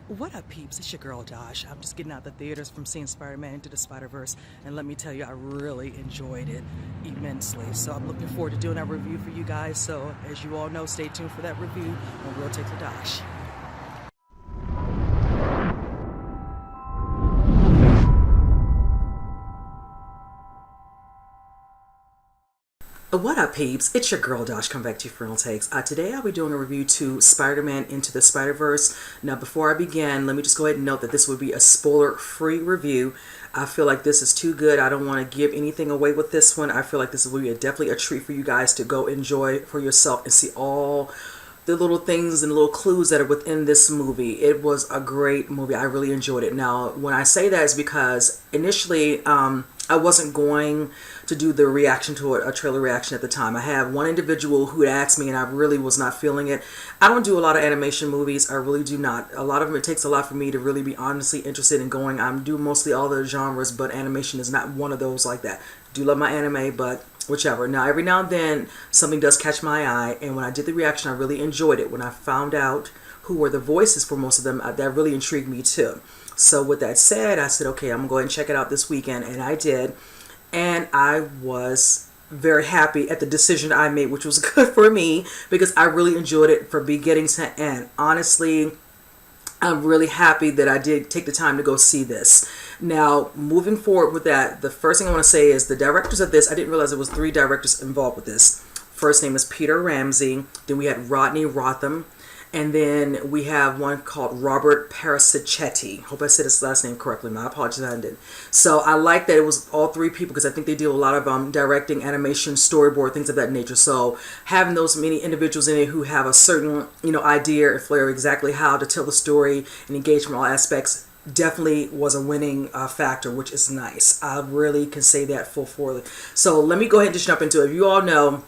What up, peeps? It's your girl, Josh. I'm just getting out the theaters from seeing Spider-Man Into the Spider-Verse, and let me tell you, I really enjoyed it immensely. So I'm looking forward to doing that review for you guys. So as you all know, stay tuned for that review on Real Take for Dosh. What up, peeps? It's your girl, Dosh, come back to you for Real Takes. Today I'll be doing a review to Spider-Man Into the Spider-Verse. Now, before I begin, let me just go ahead and note that this would be a spoiler-free review. I feel like this is too good. I don't want to give anything away with this one. I feel like this will be definitely a treat for you guys to go enjoy for yourself and see all the little things and little clues that are within this movie. It was a great movie. I really enjoyed it. Now, when I say that, it's because initially I wasn't going to do the reaction to it, a trailer reaction at the time. I had one individual who had asked me and I really was not feeling it. I don't do a lot of animation movies. I really do not. A lot of them, it takes a lot for me to really be honestly interested in going. I do mostly all the genres, but animation is not one of those like that. Do love my anime, but whichever. Now, every now and then, something does catch my eye, and when I did the reaction, I really enjoyed it. When I found out who were the voices for most of them, that really intrigued me too. So with that said, I said, okay, I'm going to go ahead and check it out this weekend, and I did. And I was very happy at the decision I made, which was good for me, because I really enjoyed it from beginning to end. Honestly, I'm really happy that I did take the time to go see this. Now, moving forward with that, the first thing I want to say is the directors of this, I didn't realize there was 3 directors involved with this. First name is Peter Ramsey, then we had Rodney Rotham, and then we have one called Robert Parasichetti. Hope I said his last name correctly. My apologies if I didn't. So I like that it was all 3 people because I think they deal a lot of directing, animation, storyboard, things of that nature. So having those many individuals in it who have a certain, idea or flair exactly how to tell the story and engage from all aspects definitely was a winning factor, which is nice. I really can say that full forward. So let me go ahead and just jump into it. You all know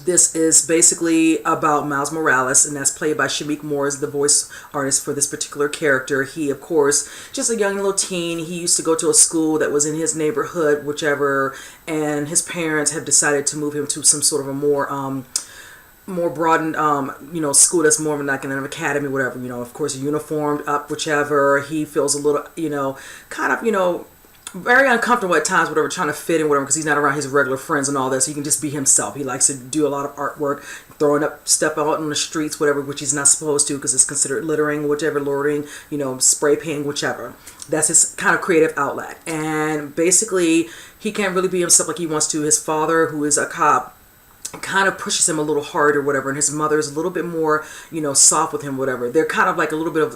this is basically about Miles Morales, and that's played by Shamik Moore as the voice artist for this particular character. He, of course, just a young little teen. He used to go to a school that was in his neighborhood, whichever, and his parents have decided to move him to some sort of a more broadened, school that's more of like an academy, whatever, of course, uniformed up, whichever. He feels a little, kind of, very uncomfortable at times, whatever, trying to fit in, whatever, because he's not around his regular friends and all that, so he can just be himself. He likes to do a lot of artwork, throwing up stuff out on the streets, whatever, which he's not supposed to because it's considered littering, whichever, loitering, spray painting, whichever. That's his kind of creative outlet. And basically, he can't really be himself like he wants to. His father, who is a cop, kind of pushes him a little hard or whatever, and his mother is a little bit more soft with him, whatever. They're kind of like a little bit of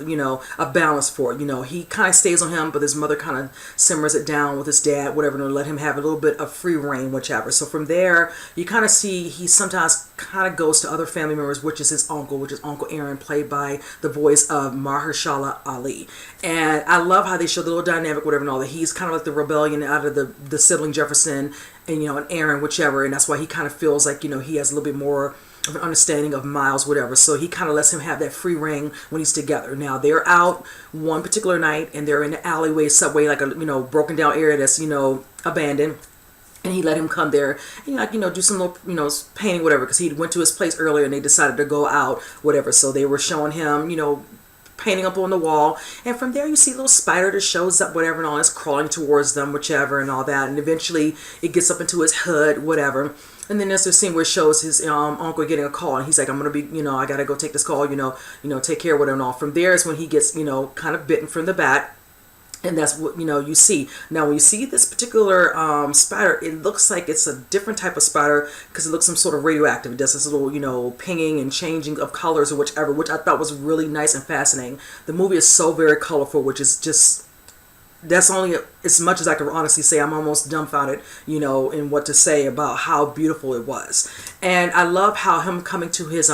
a balance for it. He kind of stays on him, but his mother kind of simmers it down with his dad, whatever, and let him have a little bit of free reign, whichever. So from there you kind of see he sometimes kind of goes to other family members, which is his uncle, which is Uncle Aaron, played by the voice of Mahershala Ali. And I love how they show the little dynamic, whatever, and all that. He's kind of like the rebellion out of the sibling Jefferson and and Aaron, whichever, and that's why he kind of feels like he has a little bit more of an understanding of Miles, whatever. So he kind of lets him have that free reign when he's together. Now they're out one particular night and they're in the alleyway, subway, like a broken down area that's abandoned. And he let him come there and do some little painting, whatever, because he went to his place earlier and they decided to go out, whatever. So they were showing him painting up on the wall, and from there you see a little spider that shows up, whatever, and all that's crawling towards them, whichever, and all that, and eventually it gets up into his hood, whatever. And then there's a scene where it shows his uncle getting a call, and he's like, I'm gonna be, I gotta go take this call, take care of it and all. From there is when he gets, kind of bitten from the bat. And that's what you see. Now when you see this particular spider, it looks like it's a different type of spider because it looks some sort of radioactive. It does this little pinging and changing of colors or whichever, which I thought was really nice and fascinating. The movie is so very colorful, which is just, that's only as much as I can honestly say. I'm almost dumbfounded in what to say about how beautiful it was. And I love how him coming to his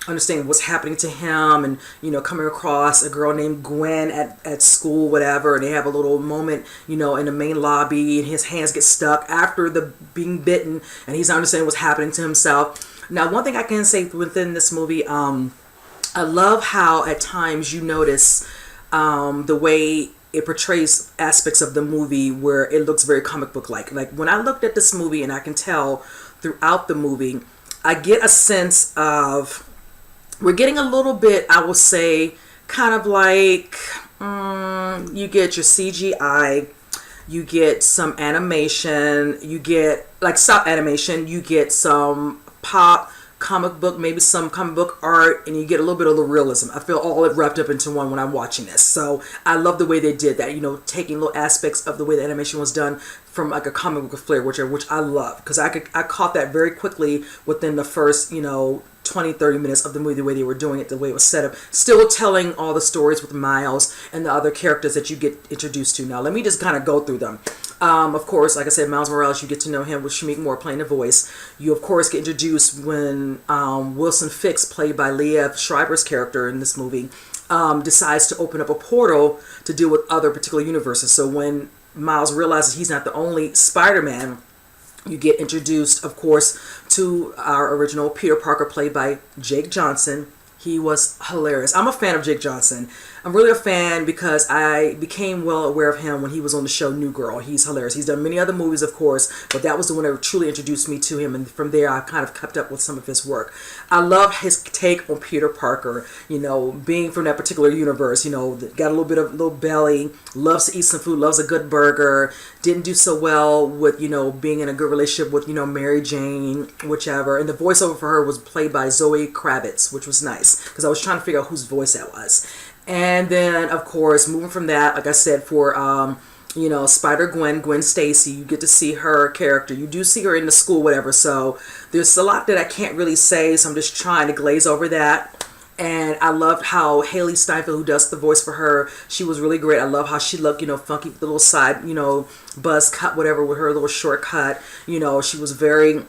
understanding what's happening to him, and coming across a girl named Gwen at school, whatever, and they have a little moment in the main lobby, and his hands get stuck after the being bitten, and he's understanding what's happening to himself. Now, one thing I can say within this movie, I love how at times you notice the way it portrays aspects of the movie where it looks very comic book like when I looked at this movie, and I can tell throughout the movie, I get a sense of, we're getting a little bit, I will say, kind of like you get your CGI, you get some animation, you get like stop animation, you get some pop comic book, maybe some comic book art, and you get a little bit of the realism. I feel all it wrapped up into one when I'm watching this. So I love the way they did that, you know, taking little aspects of the way the animation was done from like a comic book flair, which I love, because I caught that very quickly within the first, you know, 20-30 minutes of the movie, the way they were doing it, the way it was set up, still telling all the stories with Miles and the other characters that you get introduced to. Now let me just kind of go through them. Of course, like I said, Miles Morales, you get to know him with Shamik Moore playing the voice. You of course get introduced when Wilson Fix, played by Liev Schreiber's character in this movie, decides to open up a portal to deal with other particular universes. So when Miles realizes he's not the only Spider-Man, you get introduced, of course, to our original Peter Parker, played by Jake Johnson. He was hilarious. I'm a fan of Jake Johnson. I'm really a fan because I became well aware of him when he was on the show New Girl. He's hilarious. He's done many other movies, of course, but that was the one that truly introduced me to him, and from there I kind of kept up with some of his work. I love his take on Peter Parker, you know, being from that particular universe, you know, got a little bit of little belly, loves to eat some food, loves a good burger, didn't do so well with, you know, being in a good relationship with, you know, Mary Jane, whichever, and the voiceover for her was played by Zoe Kravitz, which was nice, because I was trying to figure out whose voice that was. And then, of course, moving from that, like I said, for, you know, Spider-Gwen Stacy, you get to see her character. You do see her in the school, whatever. So there's a lot that I can't really say, so I'm just trying to glaze over that. And I loved how Haley Steinfeld, who does the voice for her, she was really great. I love how she looked, you know, funky with the little side, you know, buzz cut, whatever, with her little short cut. You know, she was very,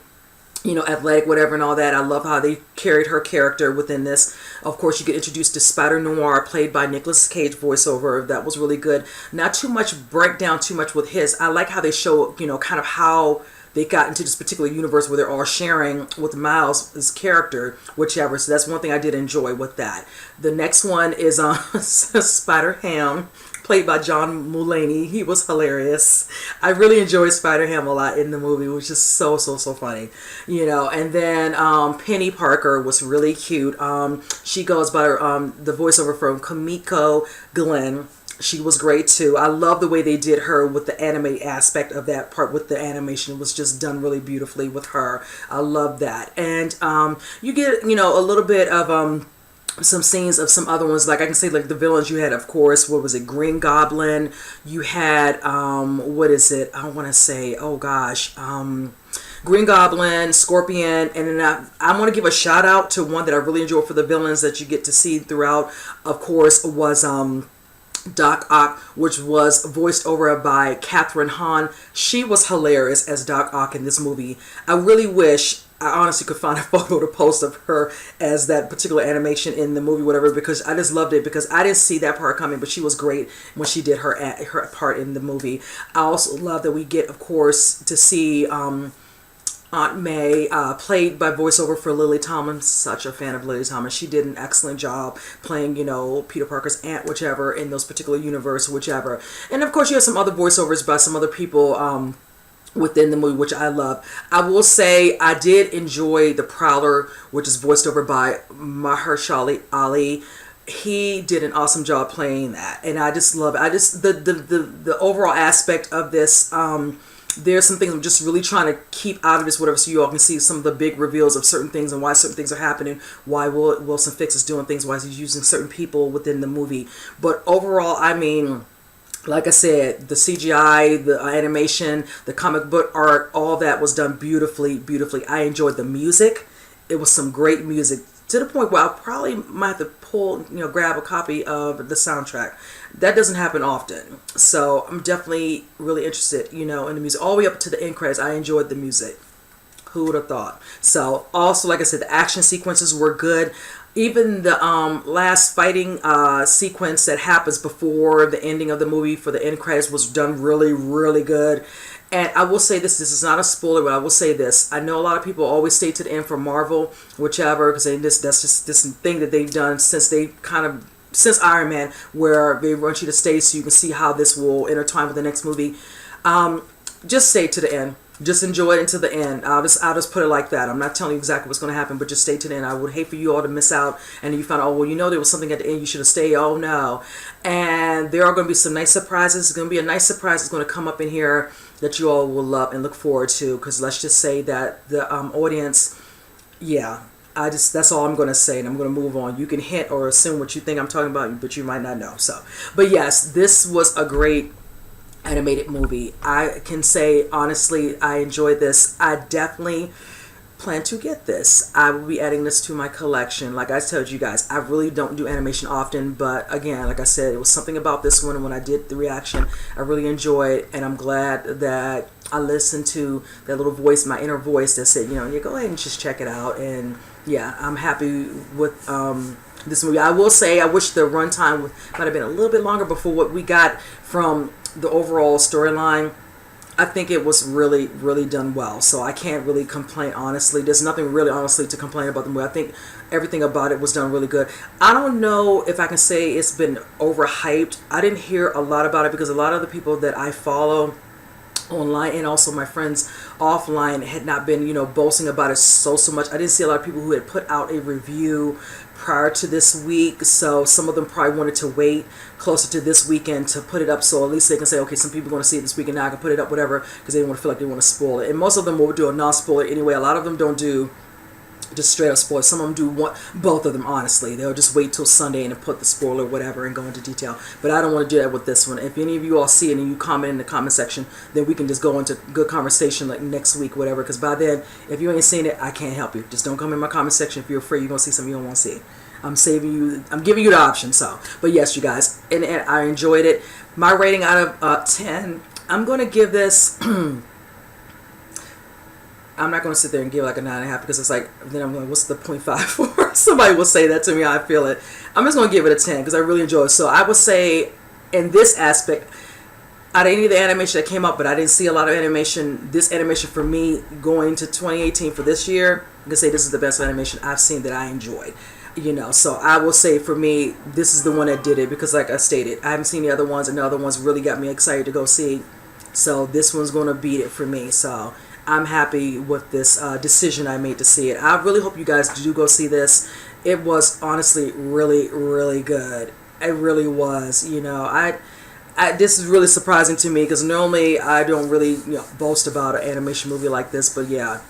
you know, athletic, whatever, and all that. I love how they carried her character within this. Of course, you get introduced to Spider Noir, played by Nicolas Cage voiceover. That was really good. Not too much breakdown, too much with his. I like how they show, you know, kind of how they got into this particular universe where they're all sharing with Miles' character, whichever. So that's one thing I did enjoy with that. The next one is Spider-Ham, played by John Mulaney. He was hilarious. I really enjoyed Spider-Ham a lot in the movie, which is so funny, you know. And then Penny Parker was really cute. She goes by the voiceover from Kamiko Glenn. She was great too. I love the way they did her with the anime aspect of that part with the animation. It was just done really beautifully with her. I love that. And you get, you know, a little bit of some scenes of some other ones. Like I can say, like the villains you had, of course, what was it, Green Goblin. You had what is it, I want to say, oh gosh, Green Goblin, Scorpion, and then I want to give a shout out to one that I really enjoyed for the villains that you get to see throughout, of course, was Doc Ock, which was voiced over by Catherine Hahn. She was hilarious as Doc Ock in this movie. I really wish I honestly could find a photo to post of her as that particular animation in the movie, whatever, because I just loved it, because I didn't see that part coming, but she was great when she did her part in the movie. I also love that we get, of course, to see Aunt May, played by voiceover for Lily Tomlin. Such a fan of Lily Tomlin. She did an excellent job playing, you know, Peter Parker's aunt, whichever, in those particular universe, whichever. And of course, you have some other voiceovers by some other people within the movie, which I love. I will say I did enjoy the Prowler, which is voiced over by Mahershala Ali. He did an awesome job playing that, and I just love it. I just the overall aspect of this. There's some things I'm just really trying to keep out of this, whatever, so you all can see some of the big reveals of certain things and why certain things are happening, why Wilson Fix is doing things, why he's using certain people within the movie. But overall, I mean, like I said, the CGI, the animation, the comic book art, all that was done beautifully. I enjoyed the music. It was some great music, to the point where I probably might have to pull, you know, grab a copy of the soundtrack. That doesn't happen often. So I'm definitely really interested, you know, in the music. All the way up to the end credits, I enjoyed the music. Who would have thought? So also, like I said, the action sequences were good. Even the last fighting sequence that happens before the ending of the movie for the end credits was done really good. And I will say this is not a spoiler, but I will say this. I know a lot of people always stay to the end for Marvel, whichever, because that's just this thing that they've done since Iron Man, where they want you to stay so you can see how this will intertwine with the next movie. Just stay to the end. just enjoy it until the end. I'll just put it like that. I'm not telling you exactly what's going to happen, but just stay to the end. I would hate for you all to miss out and you find out, oh, well, you know, there was something at the end, you should have stayed. Oh no. And there are going to be some nice surprises. It's going to be a nice surprise that's going to come up in here that you all will love and look forward to, because let's just say that the audience, yeah, that's all I'm going to say, and I'm going to move on. You can hint or assume what you think I'm talking about, but you might not know. So, but yes, this was a great animated movie. I can say honestly, I enjoyed this. I definitely plan to get this. I will be adding this to my collection. Like I told you guys, I really don't do animation often, but again, like I said, it was something about this one, and when I did the reaction, I really enjoyed, and I'm glad that I listened to that little voice, my inner voice that said, you know, yeah, go ahead and just check it out. And yeah, I'm happy with this movie. I will say I wish the runtime might have been a little bit longer before what we got from the overall storyline. I think it was really, really done well. So I can't really complain, honestly. There's nothing really, honestly, to complain about the movie. I think everything about it was done really good. I don't know if I can say it's been overhyped. I didn't hear a lot about it because a lot of the people that I follow online and also my friends offline had not been, you know, boasting about it so much. I didn't see a lot of people who had put out a review prior to this week, so some of them probably wanted to wait closer to this weekend to put it up, so at least they can say, okay, some people are going to see it this weekend, now I can put it up, whatever, because they don't want to feel like they want to spoil it. And most of them will do a non-spoiler anyway. A lot of them don't do just straight up spoilers. Some of them do both of them, honestly. They'll just wait till Sunday and put the spoiler whatever and go into detail. But I don't want to do that with this one. If any of you all see it and you comment in the comment section, then we can just go into good conversation like next week, whatever. Because by then, if you ain't seen it, I can't help you. Just don't come in my comment section if you're afraid you're going to see something you don't want to see. I'm saving you. I'm giving you the option. So, but yes, you guys, and I enjoyed it. My rating out of 10, I'm going to give this. I'm not going to sit there and give like a 9.5 because it's like, then I'm like, what's the 0.5 for? Somebody will say that to me. I feel it. I'm just going to give it a 10 because I really enjoy it. So I would say in this aspect, out of any of the animation that came up, but I didn't see a lot of animation. This animation for me going to 2018 for this year, I can say this is the best animation I've seen that I enjoyed. You know, so I will say for me, this is the one that did it because like I stated, I haven't seen the other ones and the other ones really got me excited to go see. So this one's going to beat it for me. So I'm happy with this decision I made to see it. I really hope you guys do go see this. It was honestly really, really good. It really was. You know, this is really surprising to me because normally I don't really, you know, boast about an animation movie like this. But yeah,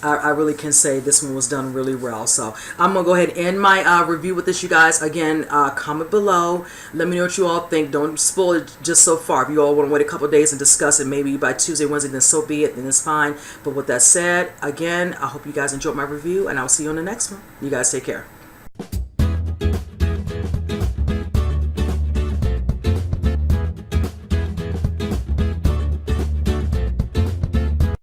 I really can say this one was done really well. So I'm going to go ahead and end my review with this, you guys. Again, comment below. Let me know what you all think. Don't spoil it just so far. If you all want to wait a couple of days and discuss it, maybe by Tuesday, Wednesday, then so be it. Then it's fine. But with that said, again, I hope you guys enjoyed my review, and I'll see you on the next one. You guys take care.